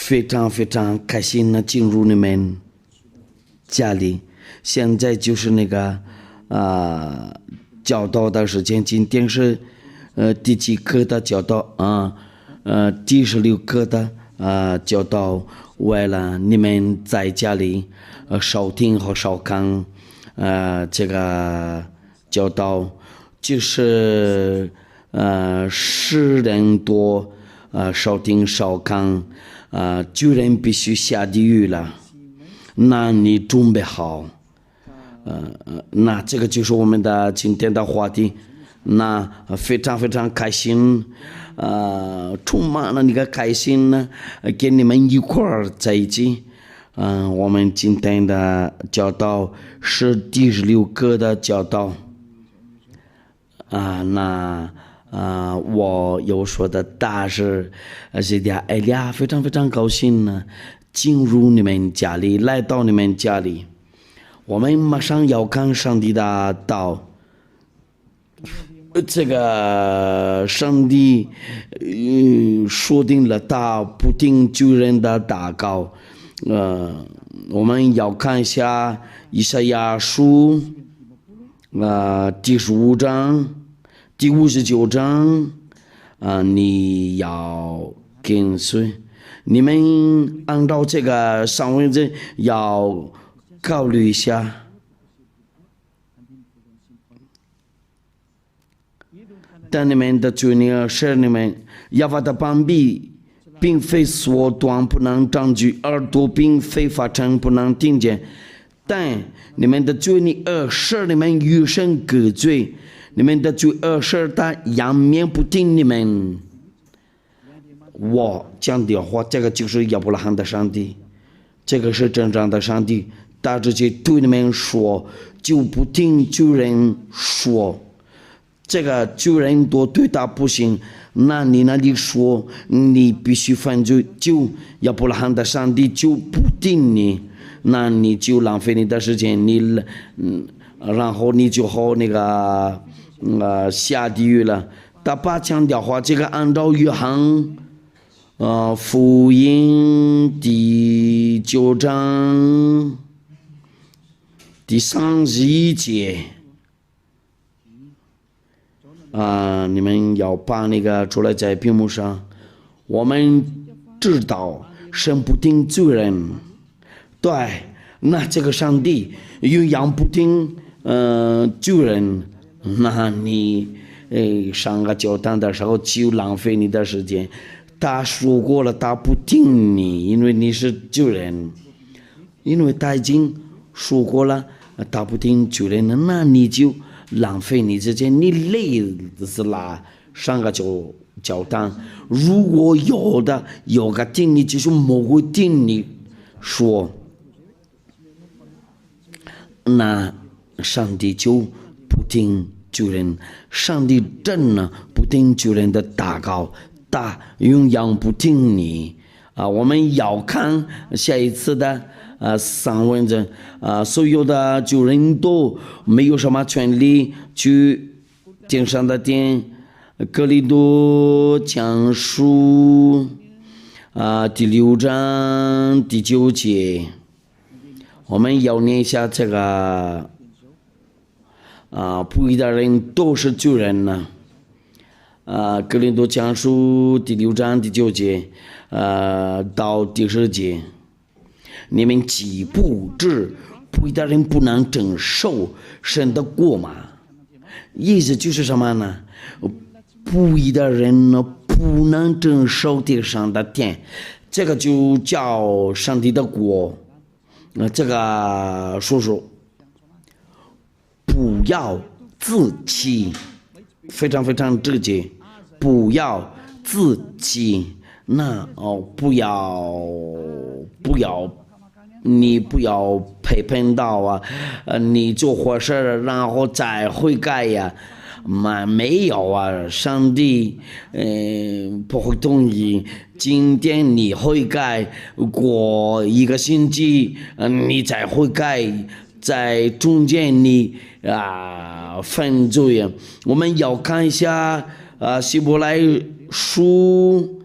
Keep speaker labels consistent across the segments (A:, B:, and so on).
A: 非常非常开心的进入你们家里。现在就是那个教导的时间，今天是第几课的教导啊？第16课的教导。为了你们在家里收听和收看这个教导，就是10人多收听收看9人必须下地狱了。那你准备好？那这个就是我们的今天的话题。那非常非常开心，充满了那个开心呢，跟你们一块儿在一起。我们今天的教导是第16课的教导。我有说的大是这点哎呀，非常非常高兴呢，进入你们家里，来到你们家里。我们马上要看上帝的道。这个上帝说定了他不听救人的祷告。我们要看一下以赛亚书第15章第59章。你要跟随，你们按照这个上文字要考虑一下。但你们的罪孽是你们耶和华的膀臂并非缩短不能长举，耳朵并非发沉不能听见，但你们的罪孽是你们与神隔绝，你们的罪是他仰面不听你们。我讲的话，这个就是亚伯拉罕的上帝，这个是真正的上帝，他直接对你们说，就不听旧人说。这个旧人多对他不行，那你那里说你必须犯罪，就亚伯拉罕的上帝就不听你，那你就浪费你的时间，然后你就好那个下地狱了。他把强调话，这个按照约翰福音第9章第31节。你们要把那个出来在屏幕上。我们知道神不听罪人，对，那这个上帝又样不听罪人，那你上个教堂的时候就浪费你的时间。他说过了，他不听你，因为你是罪人，因为他已经说过了，他不听罪人，那你就浪费你之间，你累死了，上个教堂。如果有个听你，就是某个听你说，那上帝就不听救人。上帝真的不听救人的祷告，他永远不听你。我们要看下一次的上文字。所有的救人都没有什么权利去天上的殿。哥林多前书第6章第9节，我们要念一下这个不义的人都是罪人呢。哥林多前书第6章第9节到第10节，你们岂不知不义的人不能承受神的国吗？意思就是什么呢？不义的人呢，不能承受天上的天，这个就叫上帝的国。这个叔叔不要自欺，非常非常直接，不要自欺。那不要你不要陪伴到你做坏事然后再悔改呀。没有上帝不会同意。今天你悔改，过1个星期你再悔改，在中间你犯罪。我们要看一下希伯来书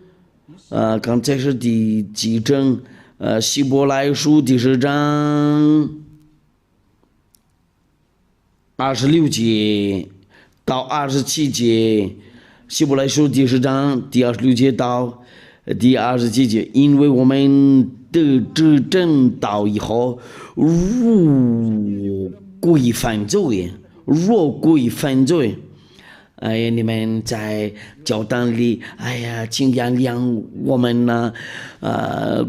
A: 刚才是第几章？希伯来书第10章26节到27节，希伯来书第10章第26节到第27节，因为我们得知正道以后，若归犯罪，哎呀，你们在教堂里，哎呀，请原谅我们呢，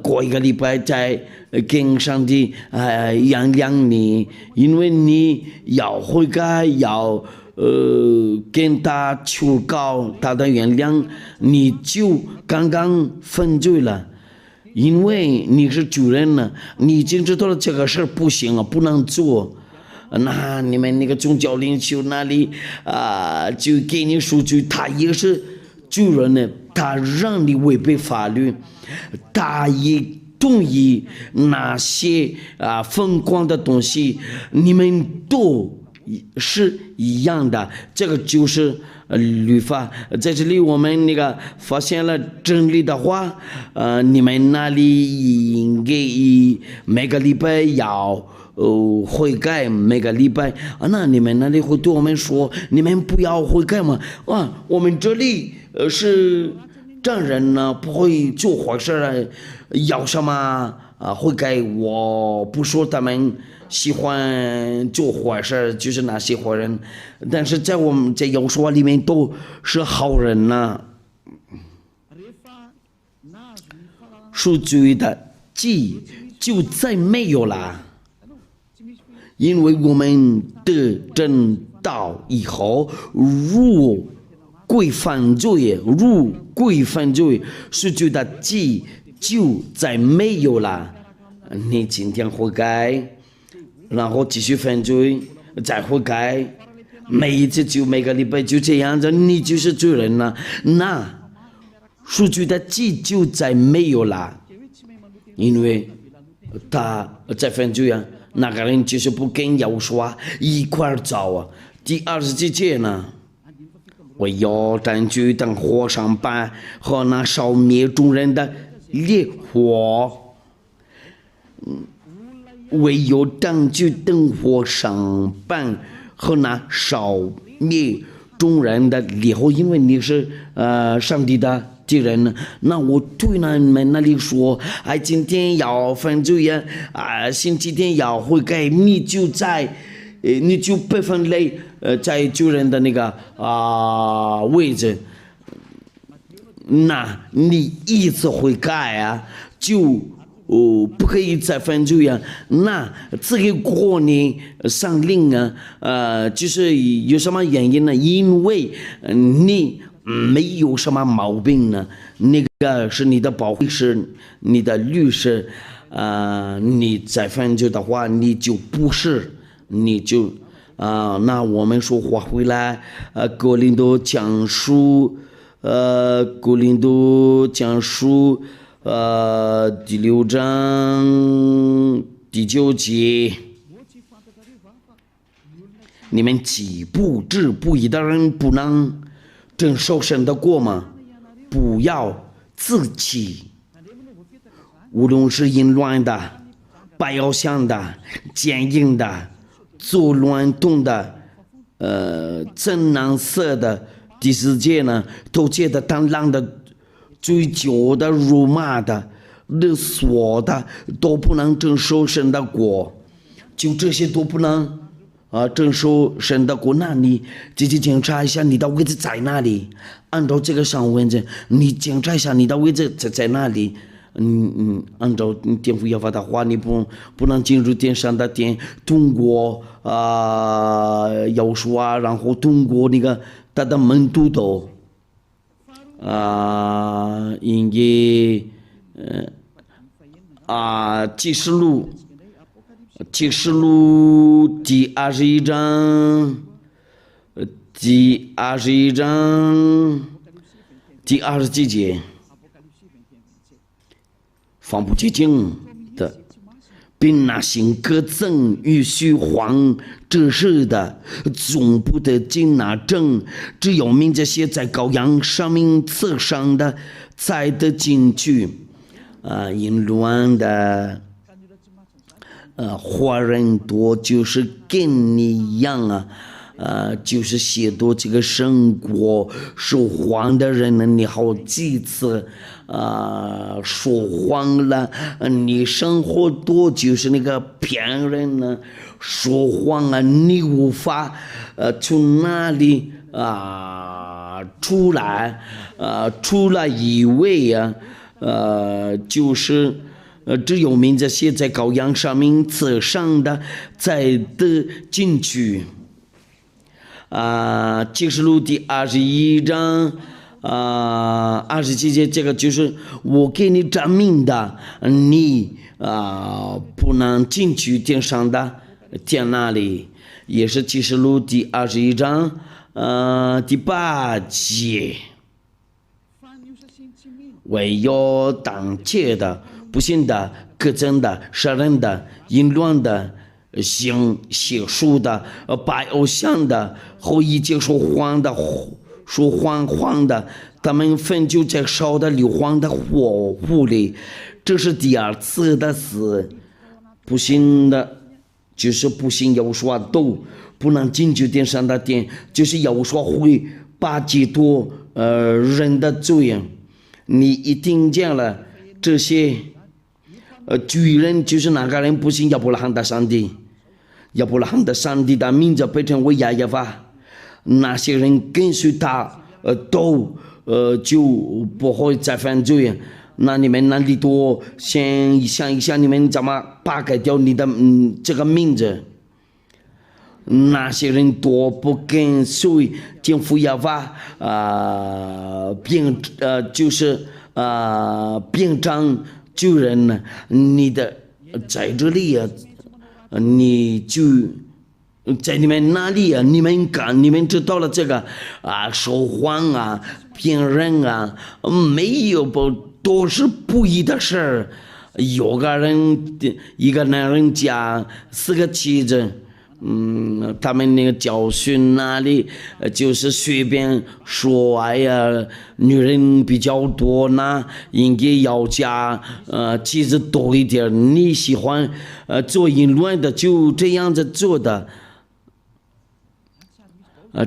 A: 过一个礼拜再跟上帝原谅你，因为你要悔改，要跟他求告他的原谅，你就刚刚犯罪了。因为你是主人呢，你已经知道了这个事不行啊，不能做。那你们那个宗教领袖那里就给你数据，他也是主人呢，他让你违背法律，他也同意那些疯狂的东西，你们都是一样的，这个就是律法。在这里我们那个发现了真理的话，你们那里应该每个礼拜要悔改，每个礼拜那你们那里会对我们说你们不要悔改吗？我们这里是真人呢，不会做坏事了，要什么悔改？我不说他们喜欢做坏事，就是那些坏人，但是在我们在耶稣里面都是好人呢。赎罪的祭就再没有了，因为我们得正道以后，如归犯罪，赎罪的祭就再没有了。你今天悔改，然后继续犯罪，再悔改，每一次就每个礼拜就这样子，你就是罪人了。那赎罪的祭就再没有了，因为他在犯罪啊。那个人就是不跟耶稣一块走第27节呢，我要占据等火上班和那烧灭众人的烈火，唯有占据等火上班和那烧灭众人的烈火，因为你是上帝的敌人呢。那我对你们那里说，今天要犯罪呀，星期天要悔改，你就被分类在主人的那个位置。那你一次悔改就不可以再犯罪呀。那这个过年上令就是有什么原因呢？因为你没有什么毛病呢，那个是你的保护师，你的律师，你再犯罪的话，你就不是，你就那我们说话回来，哥林多讲书第6章第9节，你们既不知不义的人不能承受神的国吗？不要自欺，无论是淫乱的、拜偶像的、奸淫的、作乱动的、正男色的，第4节呢，偷窃的、贪婪的、追究的、辱骂的、勒索的，都不能承受神的国。就这些都不能承受神的国。那你自己检查一下你的位置在哪里，按照这个上位置，你检查一下你的位置在哪里。按照天父要法的话，你不能进入天上的殿，通过要素然后通过那个他的门徒都应该启示录第21章第20节，放不洁净的，并那行各赠与虚谎之事的，总不得进那证，只有名字写在羔羊生命册上的，才得进去。淫乱的华人多，就是跟你一样就是亵渎这个神国说谎的人呢，你好几次说谎了，你生活多就是那个骗人呢，说谎你无法从哪里出来以为就是只有名字写在羔羊上名册上的才得进去。启示录第21章27节，这个就是我给你证明的，你不能进去天上的天那里，也是启示录第21章第8节。唯有当戒的、不信的、割赠的、杀人的、淫乱的、行邪术的、拜偶像的、后一切说谎的，他们分就在烧的硫磺的火湖里，这是第二次的死。不信的，就是不信耶和华都不能进去天上的殿，就是耶和华会把基督人的罪。你一听见了这些巨人，就是哪个人不信亚伯拉罕的上帝？亚伯拉罕的上帝的名字被称为亚耶法，那些人跟随他都就不会再犯罪。那你们那里多先想一想，你们怎么扒开掉你的这个名字？那些人多不跟随天父耶和华就是变成救人呢？你的在这里你就在你们那里你们知道了这个说谎骗人没有都是不义的事儿。有个人一个男人家4个妻子。他们那个教训那里就是随便说，哎呀，女人比较多呢，应该要加妻子多一点。你喜欢做淫乱的，就这样子做的。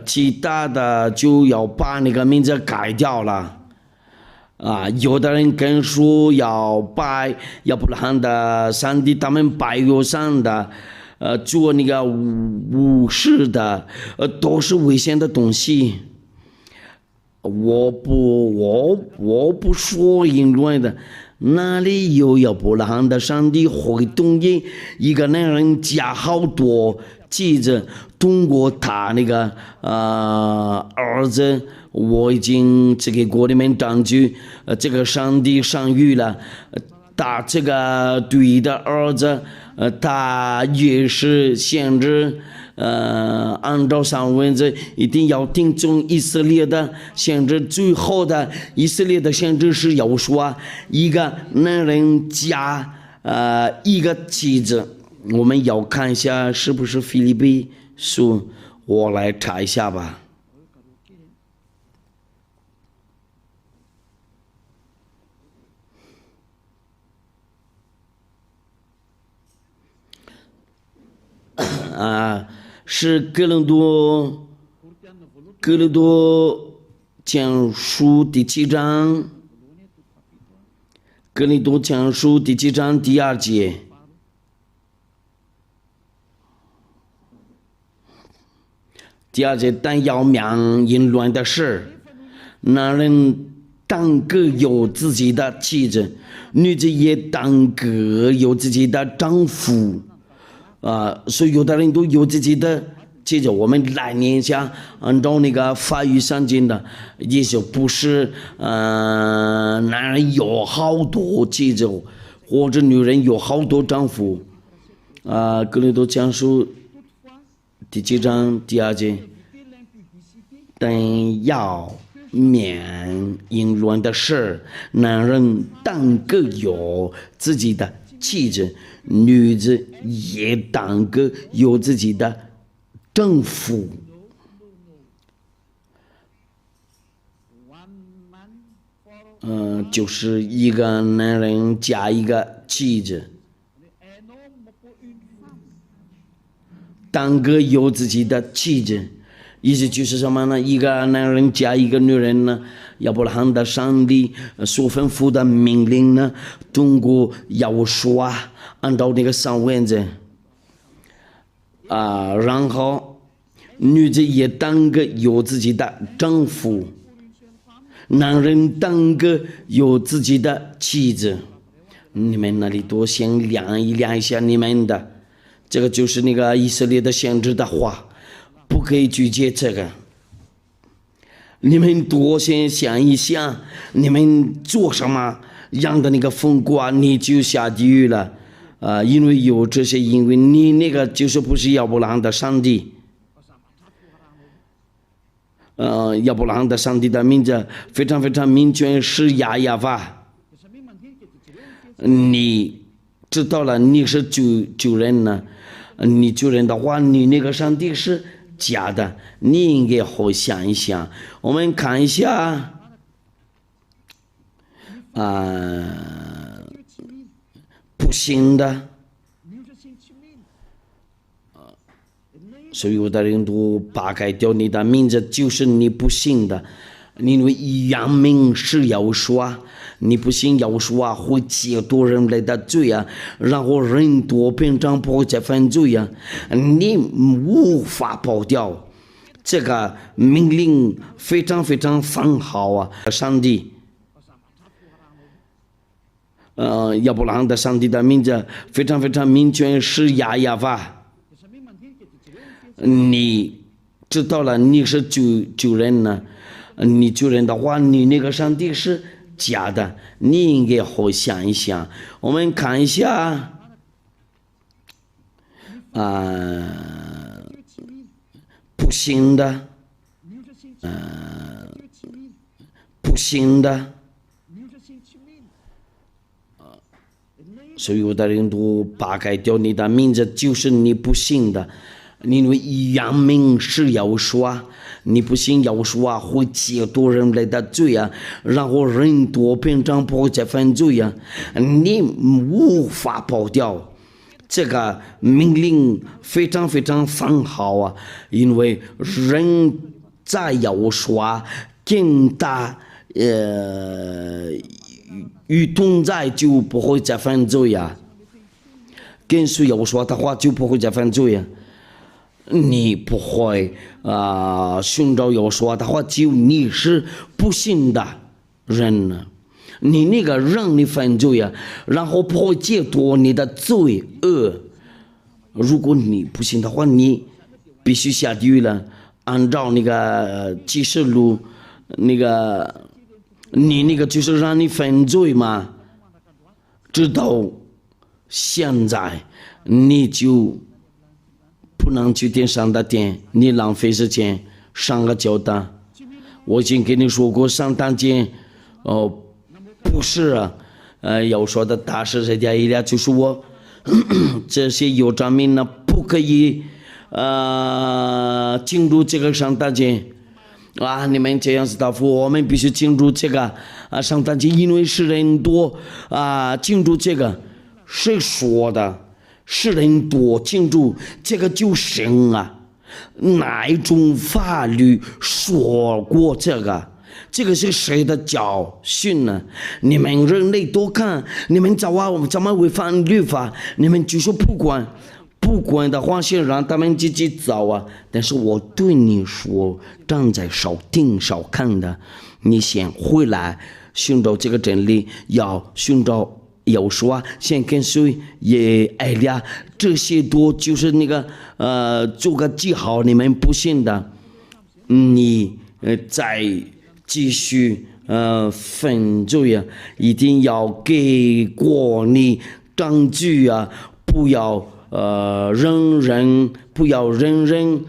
A: 其他的就要把那个名字改掉了。有的人跟说要拜亚伯拉罕的上帝，他们拜有上的。做那个武士的都是危险的东西。我不说淫乱的，哪里有亚伯拉罕的上帝会同意一个男人加好多妻子，通过他那个儿子？我已经这个国里面证据这个上帝上谕了，他这个对的儿子他也是限制按照上文字一定要听从以色列的限制。最后的以色列的限制是要说一个男人加一个妻子。我们要看一下是不是腓立比书，我来查一下吧。是哥林多前书第7章，哥林多前书第7章第2节。第2节，但要免淫乱的事，男人当各有自己的妻子，女子也当各有自己的丈夫。所以有的人都有自己的妻子。我们来念一下，按照那个法语圣经的意思，不是男人有好多妻子，或者女人有好多丈夫。哥林多前书第7章第2节，但要免淫乱的事，男人当各有自己的妻子，女子也当个有自己的丈夫。就是一个男人加一个妻子，单个有自己的妻子，意思就是什么呢？一个男人加一个女人呢，亚伯拉罕的上帝所吩咐的命令呢，通过亚述啊，按照那个上文字然后女子也单个有自己的丈夫，男人单个有自己的妻子。你们那里多先量一下你们的，这个就是那个以色列的先知的话，不可以拒绝这个。你们多先想一想，你们做什么样的那个风光，你就下地狱了。因为有这些，因为你那个就是不是亚伯拉罕的上帝。亚伯拉罕的上帝的名字非常非常明确，是亚亚法。你知道了，你是主人呢？你主人的话，你那个上帝是假的，你应该好想一想。我们看一下不信的，所以有的人都扒开掉你的名字，就是你不信的。因为扬名是要说，你不信要说会解多人类的罪啊，然后人多变成不会再犯罪啊，你无法保掉。这个命令非常非常很好啊，上帝。亚伯拉罕的上帝的名字非常非常明确，是亚亚法。你知道了，你是主人呢？你主人的话，你那个上帝是假的，你应该好想一想。我们看一下不信的，不信的。所以有的人都扒开掉你的名字，就是你不信的。因为扬名是要说，你不信要说会解多人类的罪啊，然后人多变成不会再犯罪啊，你无法保掉。这个命令非常非常很好啊，因为人在要说跟他与同在就不会再犯罪呀，跟谁要说的话就不会再犯罪呀。你不会寻找要说的话，就你是不信的人呢。你那个让你犯罪啊，然后不会解脱你的罪恶。如果你不信的话，你必须下地狱了。按照那个启示录，那个你那个就是让你犯罪嘛。直到现在，你就不能去点上的点，你浪费时间上个交单。我已经跟你说过，上单节不是要说的大事这点一点，就是我这些有证明呢，不可以进入这个上单节你们这样子答复，我们必须进入这个上单节，因为是人多进入这个，谁说的？是人多进入这个就行啊？哪一种法律说过这个？这个是谁的教训呢？你们人类多看，你们怎么违反律法？你们就说不管的话，先让他们自己走啊。但是我对你说，站在少听少看的，你先回来寻找这个真理，要寻找。有说先跟随也爱呀，这些多就是那个做个记号，你们不信的，你再继续犯罪啊，一定要给过你证据啊，不要不要人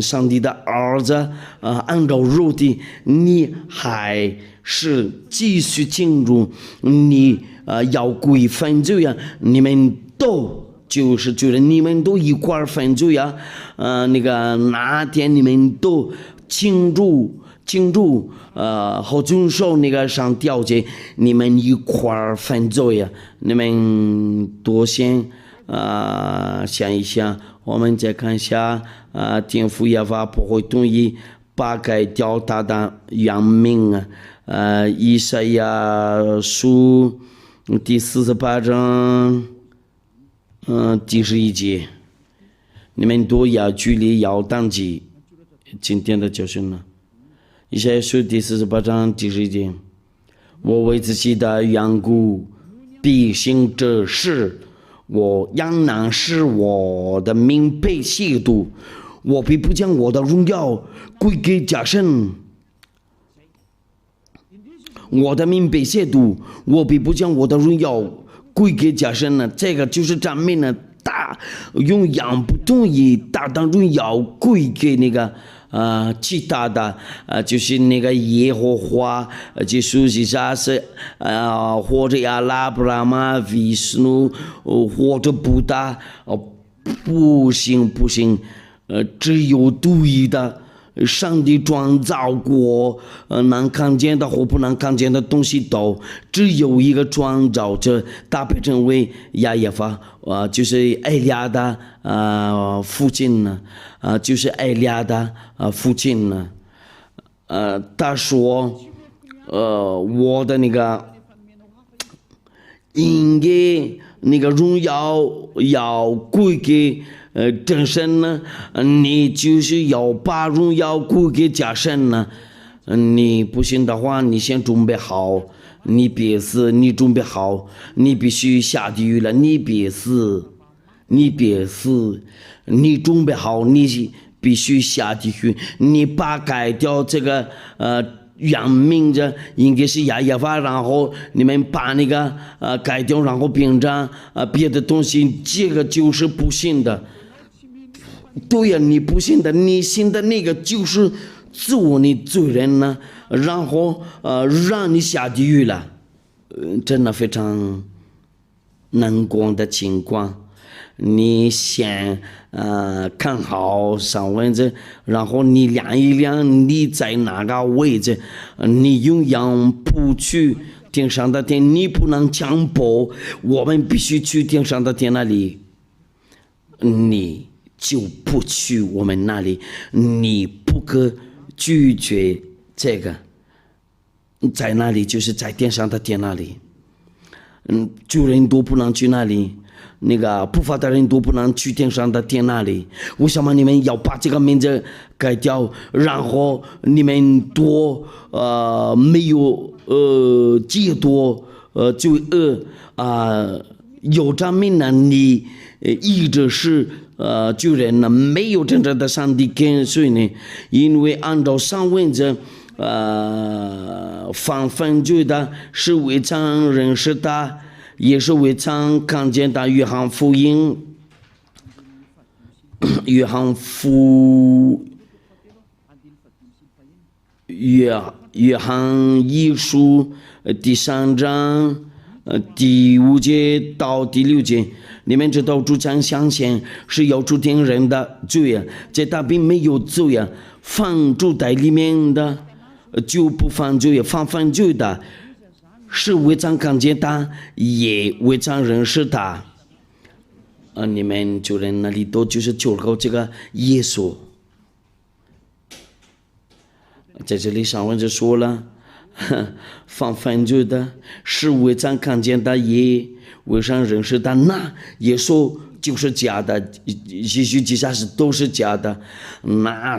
A: 上帝的儿子按照肉体，你还是继续进入，你要归犯罪啊！你们都你们都一块犯罪啊！那天你们都庆祝和遵守那个上条件，你们一块儿犯罪呀！你们多先想一想，我们再看一下天父耶和华不会同意把改掉他的原名以赛亚书第48章第11节，你们都要距离要当记今天的教训了。以赛亚书第48章第11节，我为自己的缘故必行这事，我仍然使我的名被亵渎，我必不将我的荣耀归给假神。我的名被亵渎，我必不将我的荣耀归给假神呢。这个就是证明了他永远不同意他的荣耀归给那个其他的就是那个耶和华，就说是啥是或者阿拉布拉玛、维斯努或者布达，不行，只有独一的上帝创造过能看见的或不能看见的东西都只有一个创造者，他被称为亚耶法就是艾利亚的父亲呢就是艾利亚的父亲呢他说我的那个应该那个荣耀要归给真神呢，你就是要把荣耀归给假神呢。你不信的话，你先准备好，你别死，你准备好，你必须下地狱了，你别死，你准备好，你必须下地狱，你把改掉这个原名字应该是亚耶法，然后你们把那个改掉，然后变成别的东西，这个就是不信的。对呀，你不信的，你信的那个就是做你罪人呢，然后让你下地狱了，真的非常难过的情况。你先看好上位置，然后你量一量你在哪个位置，你永远不去天上的天，你不能强迫我们必须去天上的天那里，你就不去我们那里，你不可拒绝这个，在那里就是在天上的天那里，罪人都不能去那里，那个不法的人都不能去天上的天那里。为什么你们要把这个名字改掉？然后你们多没有戒多罪恶有证明呢？你一直是罪人呢，没有真正的上帝跟随呢，因为按照上文则犯罪的是未曾认识的，也是未曾看见的。约翰福音约翰一书第3章第5节到第6节，你们知道主将相信是要主定人的罪这他并没有罪犯主在里面的就不犯罪，犯罪的是未曾看见他，也未曾认识他。你们就人那里都就是求告这个耶稣，在这里上文就说了。犯罪的是未曾看见的，也未曾认识的，那耶稣就是假的，也许其他是都是假的。那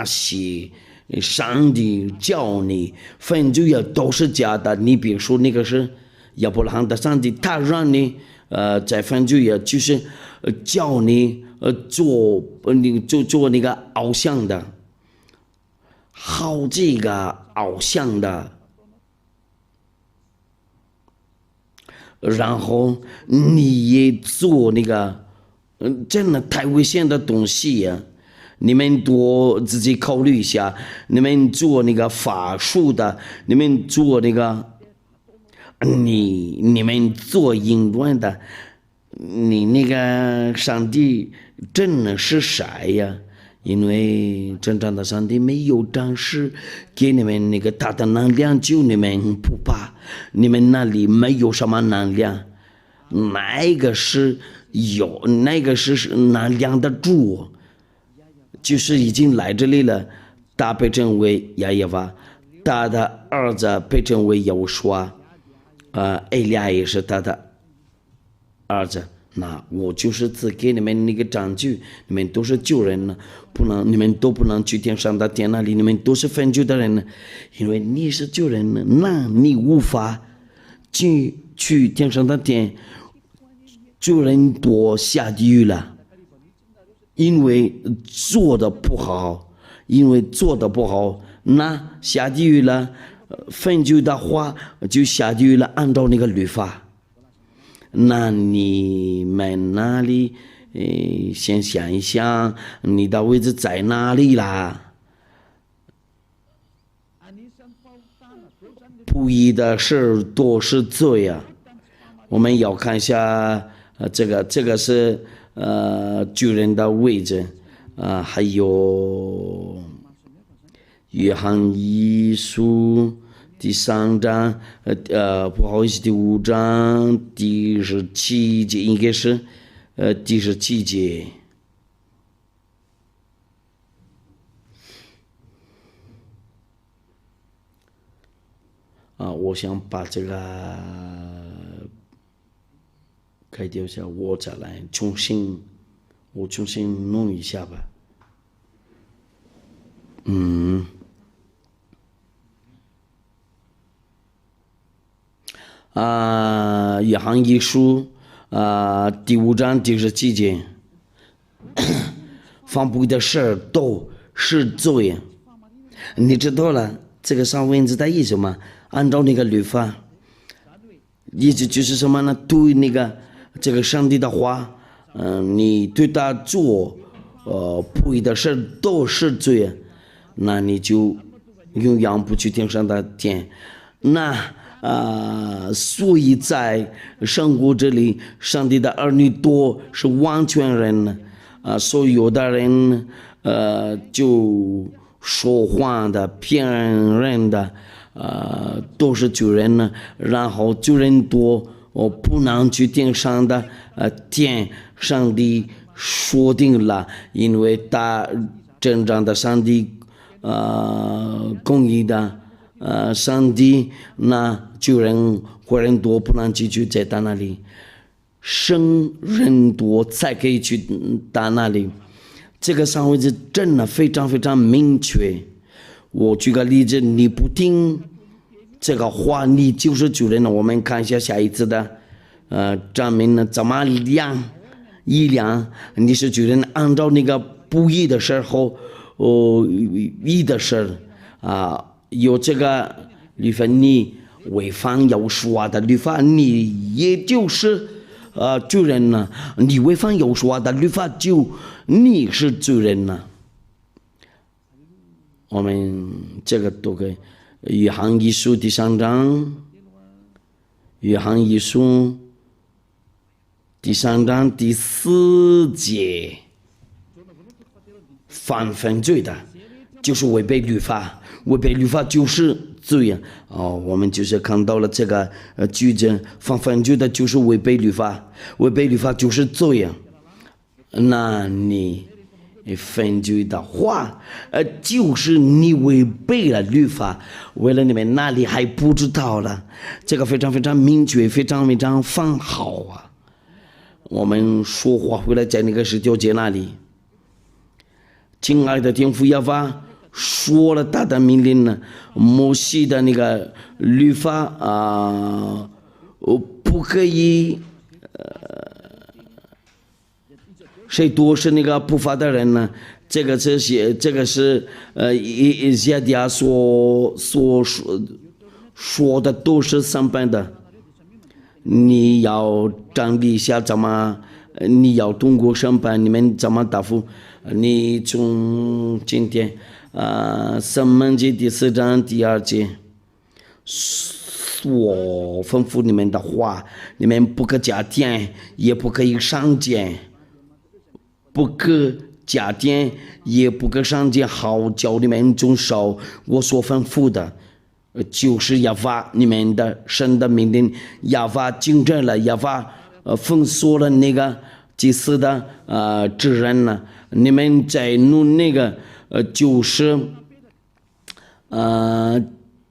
A: 些上帝叫你犯罪都是假的。你别说那个是亚伯拉罕的上帝，他让你在犯罪就是叫你做那个偶像的。好几个偶像的，然后你也做那个真的太危险的东西你们多自己考虑一下，你们做那个法术的，你们做那个你们做淫乱的，你那个上帝真的是谁呀？因为真正的上帝没有展示给你们那个大的能量，就你们不怕，你们那里没有什么能量，那个是有，那个是能量的主，就是已经来这里了。大被称为亚耶娃，大的儿子被称为耶和华，埃利亚也是他的儿子。那我就是只给你们那个证据，你们都是旧人了，你们都不能去天上的殿那里，你们都是分居的人了，因为你是旧人了，那你无法去天上的殿，旧人多下地狱了，因为做的不好，那下地狱了，分居的话就下地狱了，按照那个律法。那你们那里，先想一想，你的位置在哪里啦？不义的事都是罪啊！我们要看一下，这个是巨人的位置，还有约翰一书。第3章，不好意思，第5章第17节应该是，第17节。我想把这个改掉一下，我再来重新弄一下吧。约翰一书第5章第17节，犯不义的事都是罪。你知道了这个上文字的意思吗？按照那个律法，意思就是什么呢？对那个这个上帝的话，你对他做不义的事都是罪，那你就永远不去天上的殿。那所以在生活这里，上帝的儿女多是完全人呢，所以有的人就说谎的、骗人的，都是罪人呢。然后罪人多，不能去天上的殿，上帝说定了，因为他真正的上帝，公义的。上帝那救人活人多，不能继续在他那里，生人多才可以去他那里。这个上位置真的非常非常明确。我举个例子，你不听这个话，你就是救人了。我们看一下下一次的证明呢，怎么量你是救人，按照那个不义的时候，义的事有这个律法，你违反耶和华的律法，你也就是罪人了。你违反耶和华的律法，你是罪人了。我们这个都给约翰一书第3章，约翰一书第3章第4节，犯分罪的，就是违背律法。违背律法就是罪我们就是看到了这个句子，犯分罪的就是违背律法，违背律法就是罪那你分罪的话，就是你违背了律法。为了你们那里还不知道了，这个非常非常明确，非常非常放好我们说话回来在那个19节那里，亲爱的天父耶和华说了他的命令呢，摩西的那个律法不可以谁多是那个不法的人呢？这个是以赛亚所说的都是上班的。你要站立一下，怎么你要通过审判，你们怎么答复？你从今天申命记第4章第2节，我吩咐你们的话，你们不可加添，也不可以上减，不可加添，也不给上帝好叫你们遵守我所吩咐的。就是亚法你们的神的命令，亚法竞争了，亚法封锁了那个祭司的职任了。你们在弄那个就是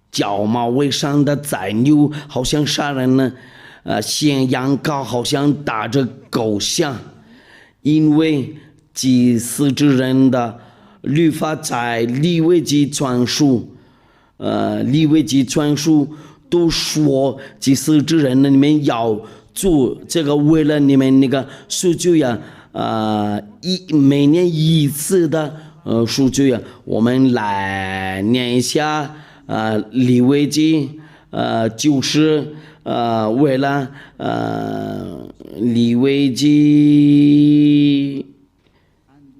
A: 角毛为上的宰牛，好像杀人呢，献羊羔好像打着狗像，因为祭司之人的律法在利未记传述。利未记传述都说祭司之人呢，你们要做这个，为了你们那个赎罪呀，每年一次的赎罪呀。我们来念一下利未记，就是为了利未记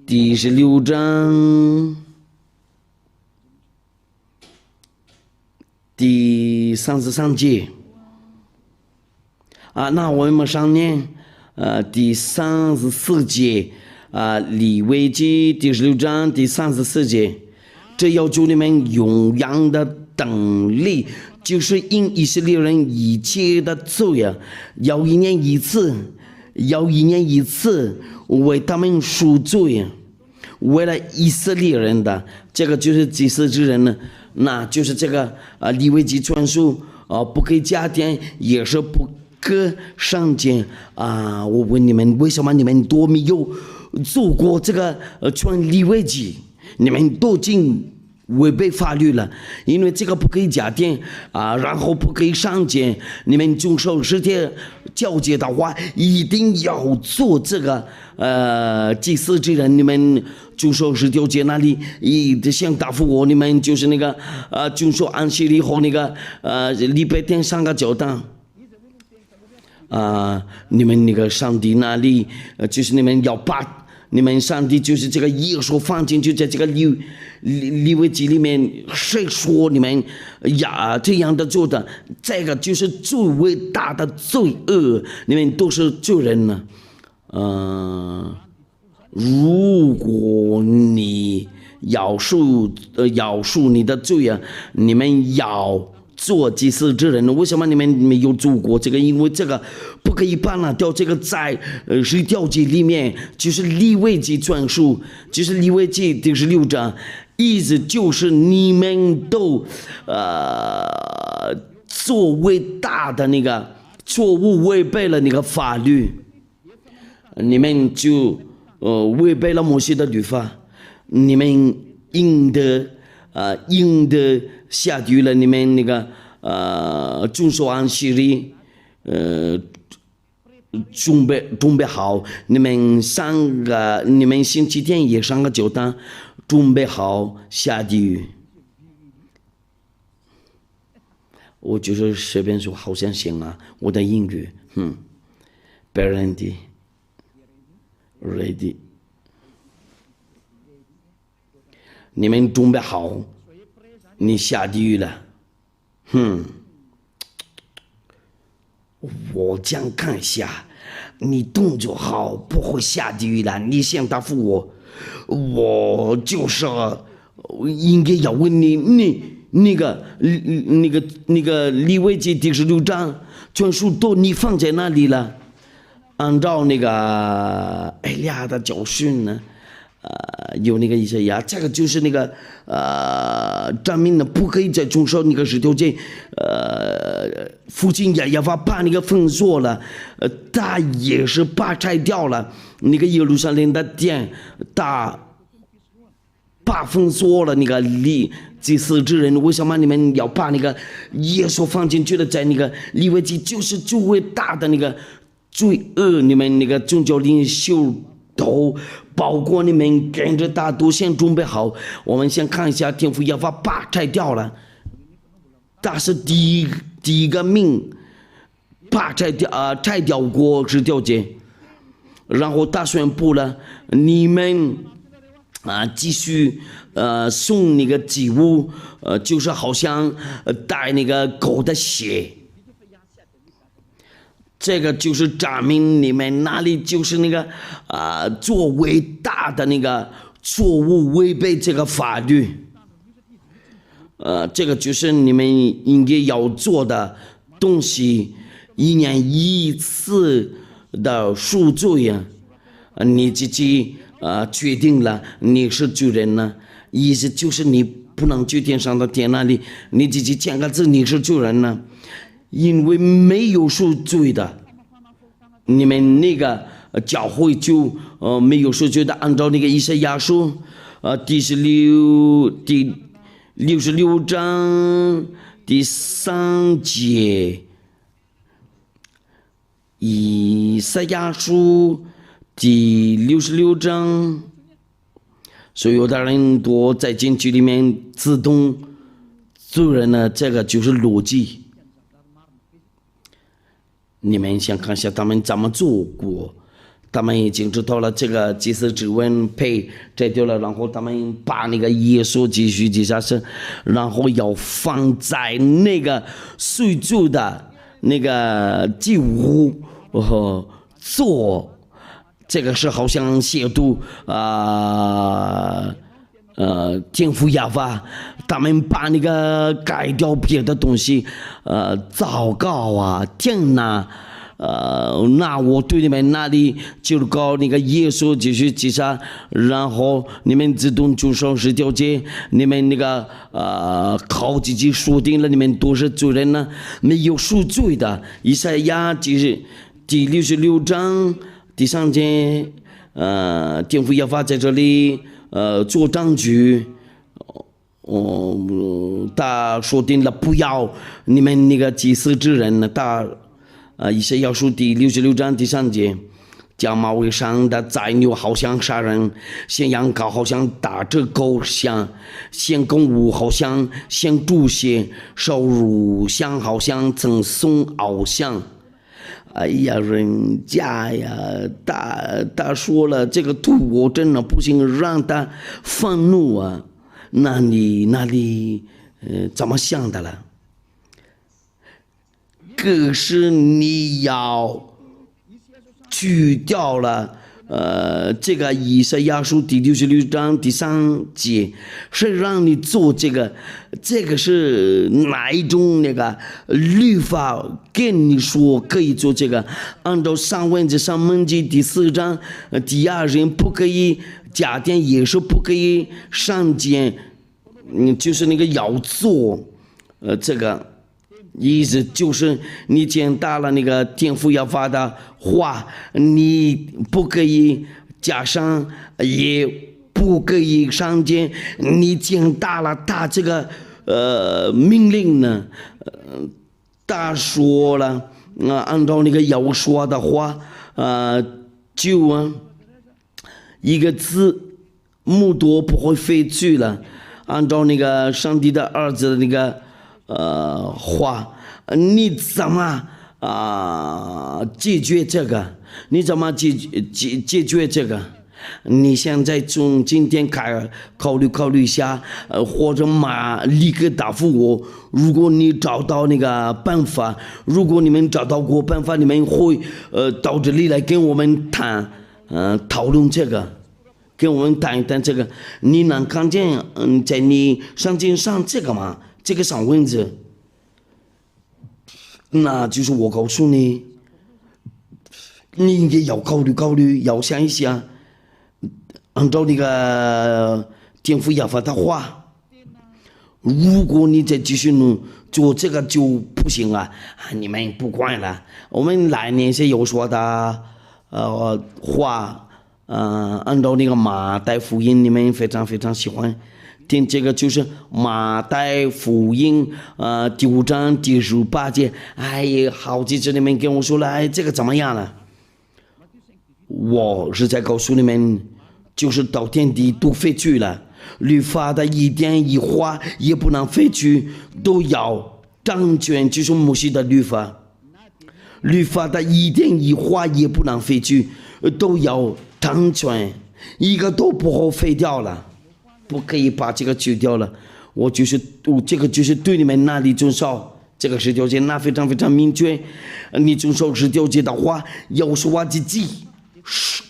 A: 第16章。第33节那我们上念第34节利未记第16章第34节，这要求你们永远的等力，就是因以色列人一切的罪要一年一次为他们赎罪，为了以色列人的，这个就是祭司之人呢。那就是这个利未记传述不给加添，也是不给上减我问你们，为什么你们都没有做过这个传利未记？你们都已经违背法律了，因为这个不可以加添然后不可以上减。你们遵守10天交接的话，一定要做这个祭司之人，你们遵守10条节那里想答复我，你们就是那个遵守安息日和那个礼拜天上个教堂你们那个上帝那里就是你们要把你们上帝就是这个耶稣放进去，在这个利未记里面，谁说你们这样的做的？这个就是最伟大的罪恶，你们都是罪人呢。如果你要赎你的罪你们要做祭司之人，为什么你们没有做过这个？因为这个不可以办了掉，这个在10条节里面，就是利未记传述，就是利未记第16章，意思就是你们都做伟大的那个错误，违背了那个法律，你们就违背了摩西的律法，你们应得下地狱了。你们那个遵守安息日准备好，你们星期天也上个教堂，准备好下地狱。我就是随便说，好像行我的英语ready，你们准备好，你下地狱了。我这样看一下，你动作好，不会下地狱了。你想答复我就是应该要问你那个利未记第16章全书都你放在哪里了？按照那个哎呀的教训呢，有那个以赛亚，这个就是那个证明呢不可以再遵守那个10条诫，父亲也把那个封锁了，他也是把拆掉了那个耶路撒冷的殿，他把封锁了那个祭司之人。为什么你们要把那个耶稣放进去了？在那个利未记就是最伟大的那个罪恶，你们那个宗教领袖都包括你们跟着他都先准备好。我们先看一下天父耶和华把拆掉了，他是第一个命把拆掉过10条诫，然后他宣布了你们继续送那个祭物，就是好像带那个狗的血。这个就是证明你们那里就是那个做伟大的那个错误，违背这个法律。这个就是你们应该要做的东西，一年一次的赎罪呀。你自己决定了你是罪人呢，意思就是你不能决定上到天那里，你自己签个字你是罪人呢，因为没有赎罪的，你们那个教会就没有赎罪的。按照那个以赛亚书第66章第3节，以赛亚书第66章，所以有的人多在进去里面自动罪人呢，这个就是逻辑。你们想看一下他们怎么做过，他们已经知道了这个祭司指纹配摘掉了，然后他们把那个耶稣继续记下身，然后要放在那个水柱的那个祭物做，这个是好像亵渎天父亚法，他们把那个改掉别的东西，糟糕啊，天哪！那我对你们那里就告那个耶稣继续记下，然后你们自动就上10条街，你们那个靠自己说定了，你们都是罪人呢，没有赎罪的。以赛亚第66章第3节，天父亚法在这里做证据。他说定了不要你们那个祭司之人呢，他以赛亚书第66章第3节，将马尾上的宰牛好像杀人，献羊羔好像打着狗像，献公物好像献猪血，烧乳香好像赠送偶像。哎呀，人家呀，他说了这个图我真的不行，让他愤怒啊！那你怎么想的了？可是你要去掉了这个以赛亚书第66章第3节，是让你做这个是哪一种那个律法跟你说可以做这个？按照上文字上门记第4章第2人不可以加点，也是不可以上减，就是那个要做这个意思就是你见到了那个天父要发的话，你不可以加上，也不可以上减。你见到了他这个命令呢，他说了按照那个要说的话就一个字木多不会废去了，按照那个上帝的儿子的那个话，你怎么解决这个？你怎么解决这个？你现在从今天考虑一下，或者立刻答复我。如果你找到那个办法，如果你们找到过办法，你们会到这里来跟我们讨论这个，跟我们谈一谈这个。你能看见在你上经上这个吗？这个上文字，那就是我告诉你，你应该要考虑，要想一想，按照那个天父亚法的话，如果你再继续做这个就不行啊！你们不管了，我们来年些有说的话，按照那个马太福音，你们非常非常喜欢。这个就是马太福音第5章第18节，哎呀，好几次你们跟我说了，哎，这个怎么样了？我是在告诉你们，就是到天地都废去了，律法的一点一划也不能废去，都要掌权，就是摩西的律法，律法的一点一划也不能废去，都要掌权，一个都不好废掉了。不可以把这个去掉了，这个就是对你们那里遵守这个十条诫那非常非常明确，你遵守十条诫的话，耶和华自己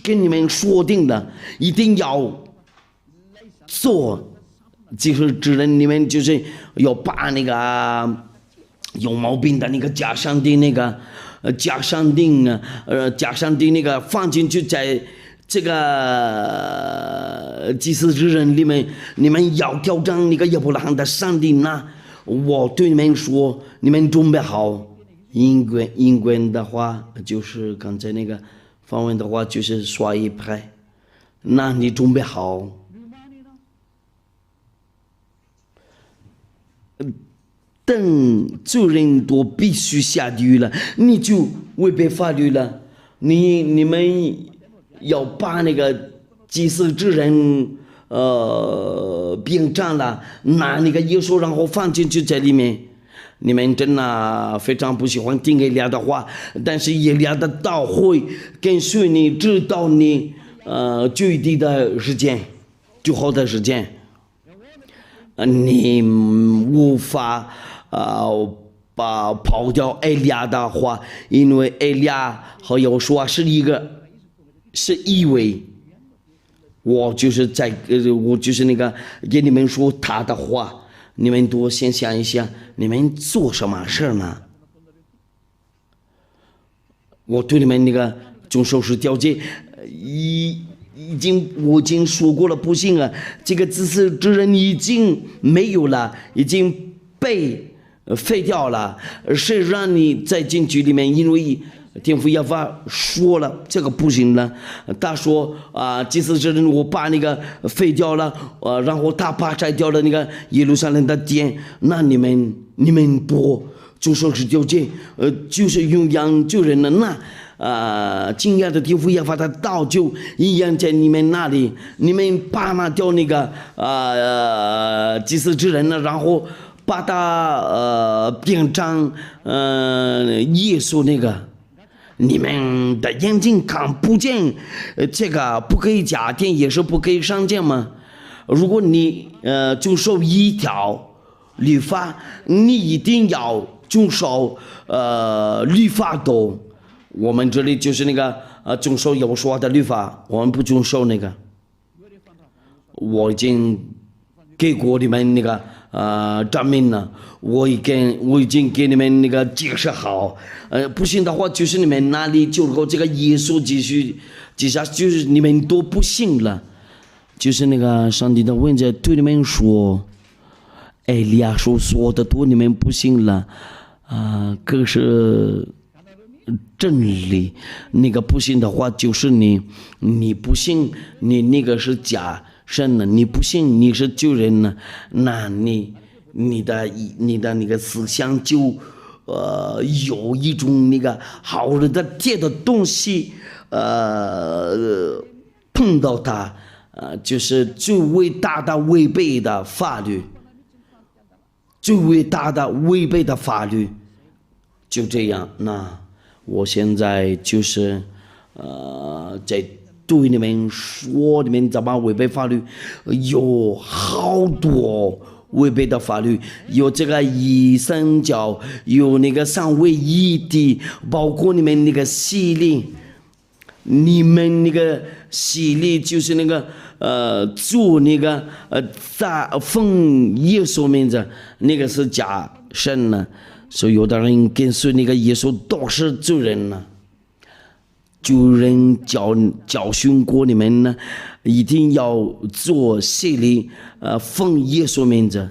A: 跟你们说定了，一定要做。就是指人你们就是要把那个有毛病的那个假上帝那个假上帝那个放进去，在这个祭司之人里面，你们要挑战那个亚伯拉罕的上帝呢？我对你们说，你们准备好。英文的话就是刚才那个方文的话就是刷一拍，那你准备好。等罪人都必须下地狱了，你就违背法律了。你们要把那个祭司之人变账了，拿那个耶稣然后放进去在里面。你们真的非常不喜欢听耶利亚的话，但是耶利亚的道会跟随你直到你最低的时间，最后的时间。你无法跑掉耶利亚的话，因为耶利亚和耶和华是一位。我就是那个给你们说他的话，你们多先想一想，你们做什么事呢？我对你们那个遵守十条诫我已经说过了，不行啊！这个自私之人已经没有了，已经被废掉了。谁让你在禁区里面？因为天父耶和华说了，这个不行了。他说自私之人，我把那个废掉了，然后他把拆掉了那个耶路撒冷的殿。那你们不遵守十条诫，就是永养救人了那。敬仰的天父耶和华的道就一样在你们那里，你们把那掉那个祭司之人呢，然后把他变成耶稣那个，你们的眼睛看不见，这个不可以加添，也是不可以上见吗？如果你遵守一条律法，你一定要遵守律法的。我们这里就是那个遵守耶和华的律法，我们不遵守那个。我已经给过你们那个证明了，我已经给你们那个解释好。不行的话，就是你们那里就这个耶稣继续接下，就是你们都不信了。就是那个上帝的文字对你们说，耶利亚说的多，你们不信了可是真理，那个不信的话就是你不信，你那个是假神呢，你不信你是救人呢，那你的那个思想就有一种那个好人的铁的东西碰到它就是最伟大的违背的法律，最伟大的违背的法律，就这样。那我现在就是在对你们说，你们怎么违背法律？有好多违背的法律，有这个一神教，有那个三位一体，包括你们那个洗礼，你们那个洗礼就是那个做那个奉耶稣名字，那个是假神呢。所以有的人跟随那个耶稣都是罪人呢。主人教训过你们呢，一定要做洗礼，奉耶稣名字，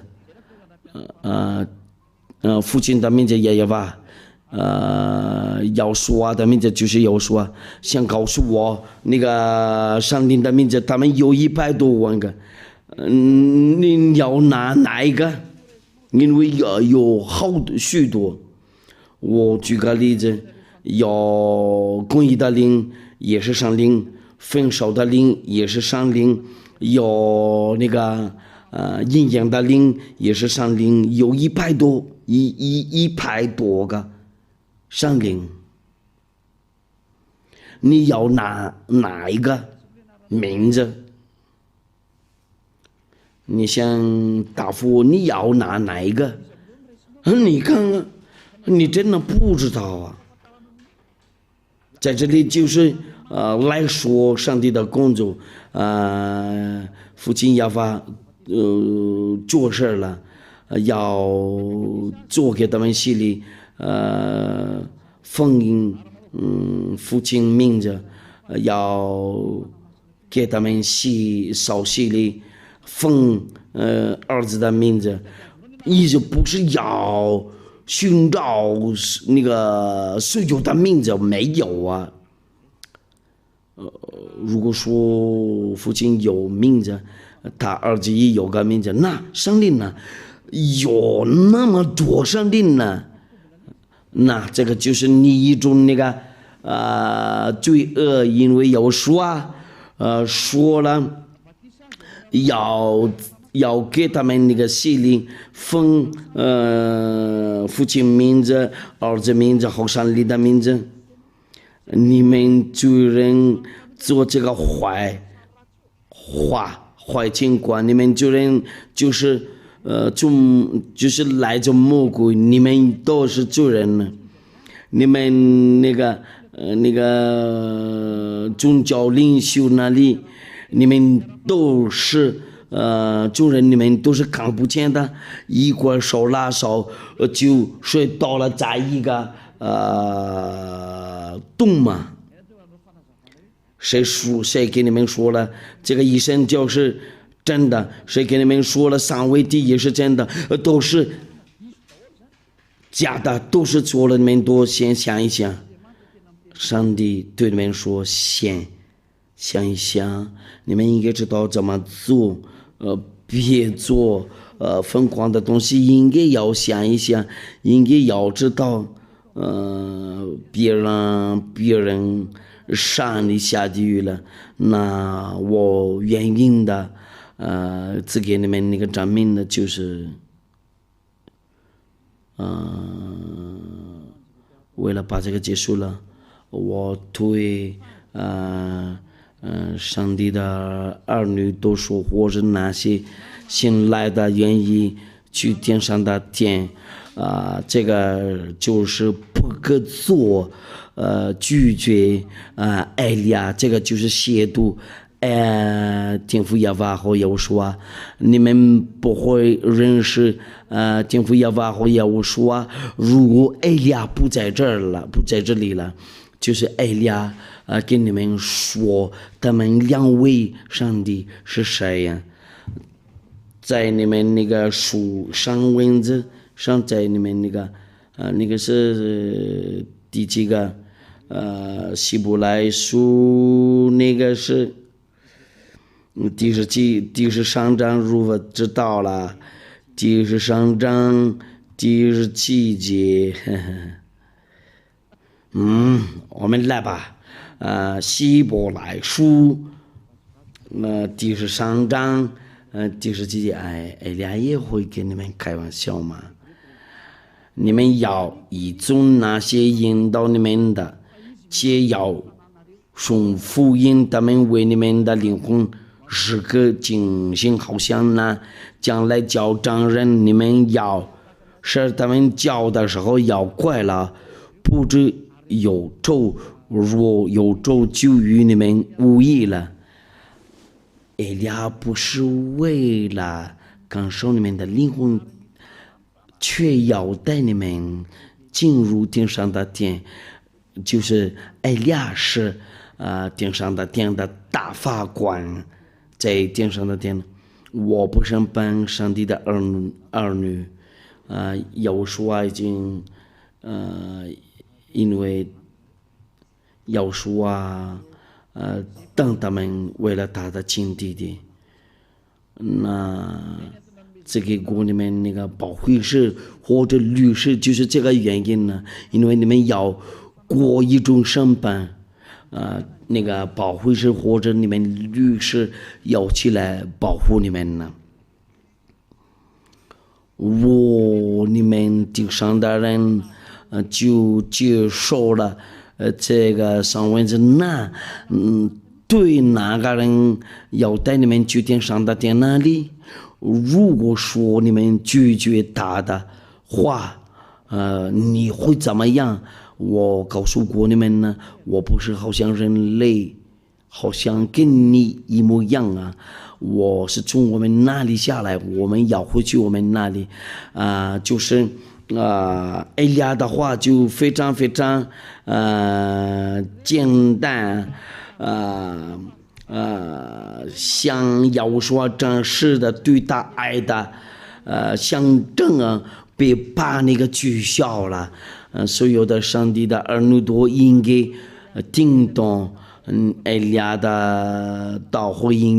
A: 父亲的名字耶和华，要说的名字就是要说，想告诉我那个上帝的名字，他们有100多万个，你要哪一个？因为有许多。我举个例子，有公义的灵也是上灵，分手的灵也是上灵，有那个阴阳的灵也是上灵，有100多个上灵。你要哪一个名字？你想答复我，你要哪一个？你看看，你真的不知道啊。在这里就是来说上帝的工作，父亲亚法做事了，要做给他们洗礼，奉父亲名字，要给他们烧洗礼，奉儿子的名字，意思不是要寻找那个睡觉的名字，没有啊。如果说父亲有名字，他儿子也有个名字，那上帝呢有那么多上帝呢？那这个就是你一种那个罪恶，因为有说了要给他们那个洗礼，奉父亲名字、儿子名字和上帝的名字。你们罪人做这个坏情况，你们罪人就是就是来自魔鬼，你们都是罪人呢。你们那个宗教领袖那里，你们都是罪人，你们都是看不见的，一块手拉手就睡到了在一个洞嘛。谁给你们说了这个一神就是真的？谁给你们说了三位一体是真的？都是假的，都是错了。你们多先想一想，上帝对你们说，先想一想，你们应该知道怎么做，别做疯狂的东西，应该要想一想，应该要知道，别人上你下地狱了，那我原因的只给你们那个证明的就是为了把这个结束了，我对上帝的儿女都说，或者那些新来的愿意去天上的天这个就是不可做拒绝爱利亚，这个就是亵渎天父耶和华和耶和华。你们不会认识天父耶和华和耶和华，如果爱利亚不在这里了，就是爱利亚跟你们说他们两位上帝是谁呀？在你们那个书上文字上，在你们那个是第几个希伯来书那个是第13章，如果知道了，第13章第17节，我们来吧，希伯来书第13章第17节，哎呀，也会跟你们开玩笑嘛。你们要依从那些引导你们的，且要送福音他们为你们的灵魂时刻警醒，好像呢将来叫丈人，你们要使他们叫的时候要快了，不知有咒，若有咒就与你们无益了。哎呀，不是为了感受你们的灵魂，却要带你们进入天上的殿，就是艾利亚是天上的殿的大法官，在天上的殿，我不是本上帝的儿女，有说已经因为有说等他们为了他的亲弟弟，那这个国里面那个保惠师或者律师就是这个原因呢，因为你们要过一种审判，那个保惠师或者你们律师要起来保护你们呢。你们地上的人就接受了这个上文字，那对哪个人要带你们去天上的殿那里？如果说你们拒绝他的话，你会怎么样？我告诉过你们呢，我不是好像人类，好像跟你一模一样啊。我是从我们那里下来，我们要回去我们那里，就是埃利亚的话就非常非常简单，想要说真实的对他爱的象征啊，被把那个取消了。所有的上帝的儿女都应该听懂埃利亚的道回应。